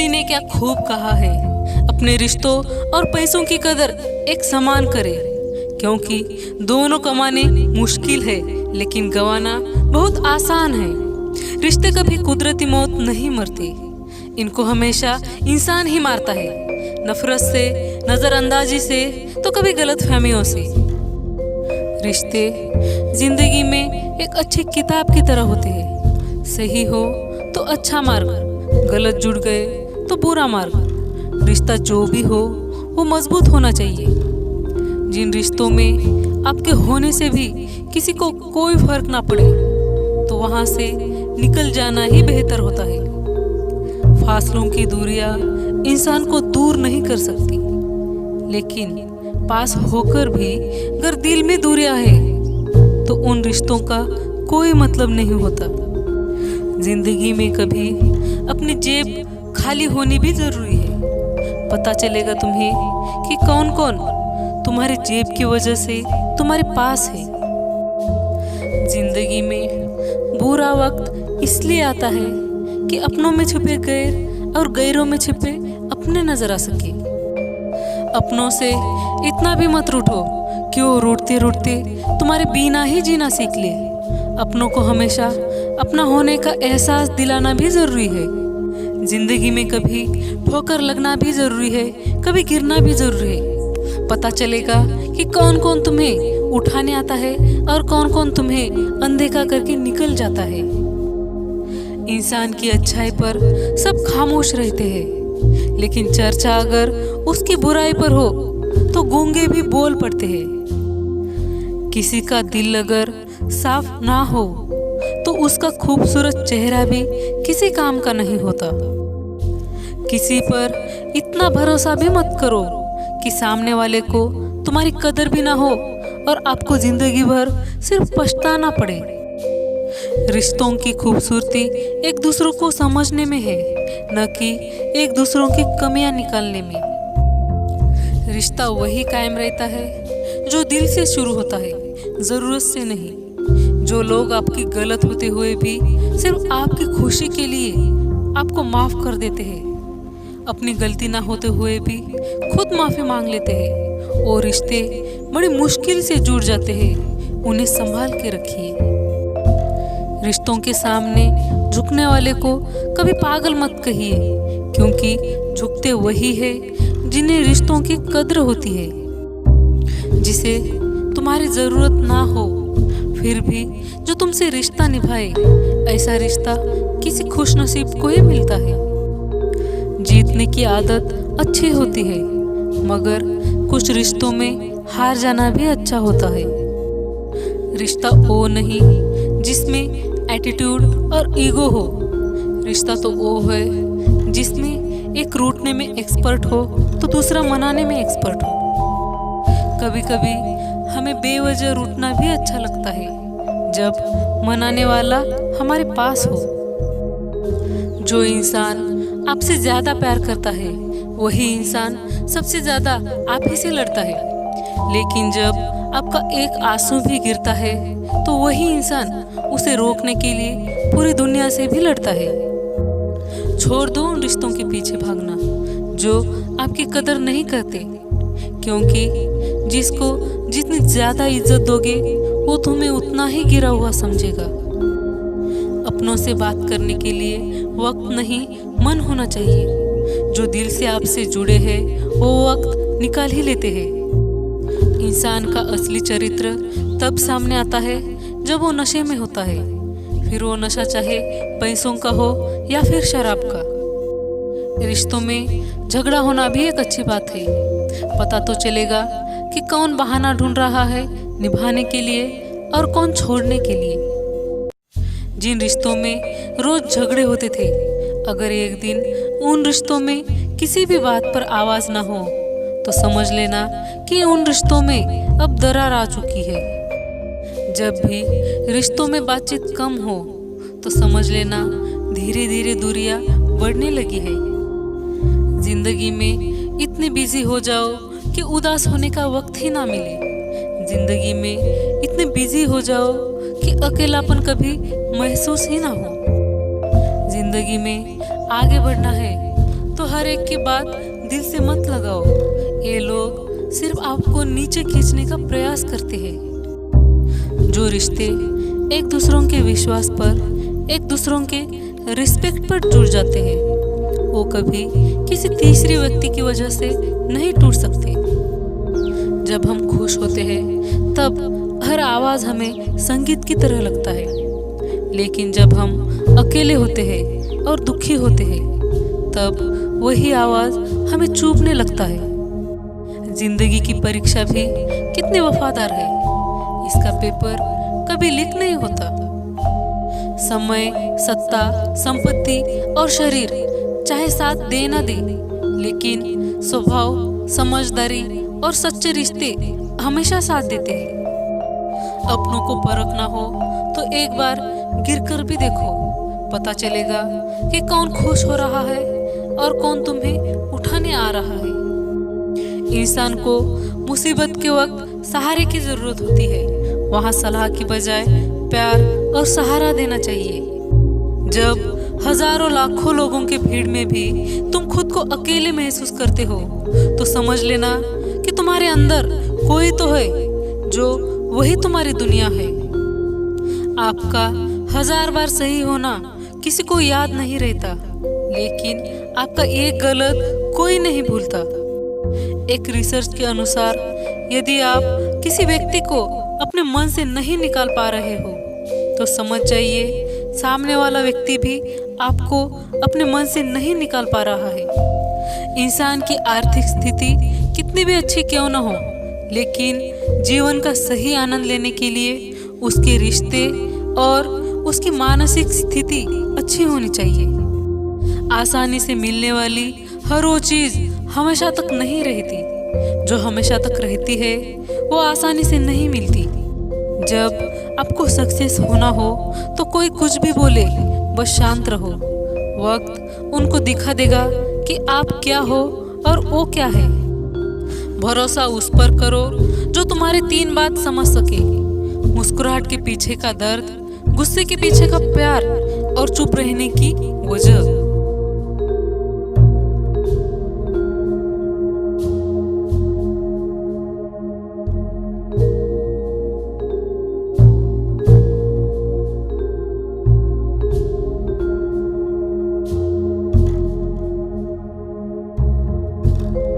किसी ने क्या खूब कहा है, अपने रिश्तों और पैसों की कदर एक समान करें, क्योंकि दोनों कमाने मुश्किल है लेकिन गंवाना बहुत आसान है। रिश्ते कभी कुदरती मौत नहीं मरते, इनको हमेशा इंसान ही मारता है। नफरत से, नजरअंदाजी से, तो कभी गलतफहमियों से। रिश्ते जिंदगी में एक अच्छी किताब की तरह होते हैं। सही हो तो अच्छा मार्ग, गलत जुड़ गए तो बुरा मार्ग। रिश्ता जो भी हो वो मजबूत होना चाहिए। जिन रिश्तों में आपके होने से भी किसी को कोई फर्क ना पड़े, तो वहां से निकल जाना ही बेहतर होता है। फासलों की दूरियां इंसान को दूर नहीं कर सकती, लेकिन पास होकर भी अगर दिल में दूरियां है तो उन रिश्तों का कोई मतलब नहीं होता। जिंदगी में कभी अपनी जेब खाली होनी भी जरूरी है। पता चलेगा तुम्हें कि कौन कौन तुम्हारी जेब की वजह से तुम्हारे पास है। जिंदगी में बुरा वक्त इसलिए आता है कि अपनों में छुपे गैर और गैरों में छिपे अपने नजर आ सके। अपनों से इतना भी मत रूठो कि वो रूठते रूठते तुम्हारे बिना ही जीना सीख ले। अपनों को हमेशा अपना होने का एहसास दिलाना भी जरूरी है। जिंदगी में कभी ठोकर लगना भी जरूरी है, कभी गिरना भी जरूरी है। पता चलेगा कि कौन कौन तुम्हें उठाने आता है और कौन कौन तुम्हें अनदेखा करके निकल जाता है। इंसान की अच्छाई पर सब खामोश रहते हैं, लेकिन चर्चा अगर उसकी बुराई पर हो तो गूंगे भी बोल पड़ते हैं। किसी का दिल अगर साफ ना हो तो उसका खूबसूरत चेहरा भी किसी काम का नहीं होता। किसी पर इतना भरोसा भी मत करो कि सामने वाले को तुम्हारी कदर भी ना हो और आपको जिंदगी भर सिर्फ पछताना पड़े। रिश्तों की खूबसूरती एक दूसरों को समझने में है, न कि एक दूसरों की कमियां निकालने में। रिश्ता वही कायम रहता है जो दिल से शुरू होता है, जरूरत से नहीं। जो लोग आपकी गलत होते हुए भी सिर्फ आपकी खुशी के लिए आपको माफ कर देते हैं, अपनी गलती ना होते हुए भी खुद माफी मांग लेते हैं, और रिश्ते बड़ी मुश्किल से जुड़ जाते हैं, उन्हें संभाल के रखिए। रिश्तों के सामने झुकने वाले को कभी पागल मत कहिए, क्योंकि झुकते वही है जिन्हें रिश्तों की कद्र होती है। जिसे तुम्हारी जरूरत ना हो फिर भी जो तुमसे रिश्ता निभाए, ऐसा रिश्ता किसी खुशनसीब को ही मिलता है। जीतने की आदत अच्छी होती है, मगर कुछ रिश्तों में हार जाना भी अच्छा होता है। रिश्ता वो नहीं जिसमें एटीट्यूड और ईगो हो, रिश्ता तो वो है जिसमें एक रूठने में एक्सपर्ट हो तो दूसरा मनाने में एक्सपर्ट हो। कभी कभी हमें बेवजह रूठना भी अच्छा लगता है, जब मनाने वाला हमारे पास हो। जो इंसान आपसे ज्यादा प्यार करता है वही इंसान सबसे ज्यादा आप ही से लड़ता है, लेकिन जब आपका एक आंसू भी गिरता है तो वही इंसान उसे रोकने के लिए पूरी दुनिया से भी लड़ता है। छोड़ दो उन रिश्तों के पीछे भागना जो आपकी कदर नहीं करते, क्योंकि जिसको जितनी ज्यादा इज्जत दोगे वो तुम्हें उतना ही गिरा हुआ समझेगा। अपनों से बात करने के लिए वक्त नहीं, मन होना चाहिए। जो दिल से आपसे जुड़े हैं वो वक्त निकाल ही लेते हैं। इंसान का असली चरित्र तब सामने आता है जब वो नशे में होता है, फिर वो नशा चाहे पैसों का हो या फिर शराब का। रिश्तों में झगड़ा होना भी एक अच्छी बात है। पता तो चलेगा कि कौन बहाना ढूंढ रहा है निभाने के लिए और कौन छोड़ने के लिए। जिन रिश्तों में रोज झगड़े होते थे, अगर एक दिन उन रिश्तों में किसी भी बात पर आवाज ना हो तो समझ लेना कि उन रिश्तों में अब दरार आ चुकी है। जब भी रिश्तों में बातचीत कम हो तो समझ लेना धीरे धीरे दूरियां बढ़ने लगी है। जिंदगी में इतने बिजी हो जाओ कि उदास होने का वक्त ही ना मिले। जिंदगी में इतने बिजी हो जाओ कि अकेलापन कभी महसूस ही ना हो। जिंदगी में आगे बढ़ना है तो हर एक की बात दिल से मत लगाओ। ये लोग सिर्फ आपको नीचे खींचने का प्रयास करते हैं। जो रिश्ते एक दूसरों के विश्वास पर, एक दूसरों के रिस्पेक्ट पर जुड़ जाते हैं, वो कभी किसी तीसरी व्यक्ति की वजह से नहीं टूट सकते। जब हम खुश होते हैं तब हर आवाज हमें संगीत की तरह लगता है, लेकिन जब हम अकेले होते हैं और दुखी होते हैं तब वही आवाज हमें चुभने लगता है। जिंदगी की परीक्षा भी कितने वफादार है, इसका पेपर कभी लीक नहीं होता। समय, सत्ता, संपत्ति और शरीर चाहे साथ दे ना दे, लेकिन स्वभाव, समझदारी और सच्चे रिश्ते हमेशा साथ देते हैं। अपनों को परखना हो तो एक बार गिरकर भी देखो, पता चलेगा कि कौन खुश हो रहा है और कौन तुम्हें उठाने आ रहा है। इंसान को मुसीबत के वक्त सहारे की जरूरत होती है, वहाँ सलाह की बजाय प्यार और सहारा देना चाहिए। जब हजारों लाखों लोगों के भीड़ में भी तुम खुद को अकेले महसूस करते हो तो समझ लेना कि तुम्हारे अंदर कोई तो है जो वही तुम्हारी दुनिया है। आपका 1000 बार सही होना किसी को याद नहीं रहता, लेकिन आपका एक गलत कोई नहीं भूलता। एक रिसर्च के अनुसार यदि आप किसी व्यक्ति को अपने मन से नहीं निकाल पा रहे हो तो समझ जाइए सामने वाला व्यक्ति भी आपको अपने मन से नहीं निकाल पा रहा है। इंसान की आर्थिक स्थिति कितनी भी अच्छी क्यों न हो, लेकिन जीवन का सही आनंद लेने के लिए उसके रिश्ते और उसकी मानसिक स्थिति अच्छी होनी चाहिए। आसानी से मिलने वाली हर वो चीज हमेशा तक नहीं रहती, जो हमेशा तक रहती है वो आसानी से नहीं मिलती। जब आपको सक्सेस होना हो तो कोई कुछ भी बोले, बस शांत रहो। वक्त उनको दिखा देगा कि आप क्या हो और वो क्या है। भरोसा उस पर करो जो तुम्हारी 3 बात समझ सके। मुस्कुराहट के पीछे का दर्द, गुस्से के पीछे का प्यार और चुप रहने की वजह।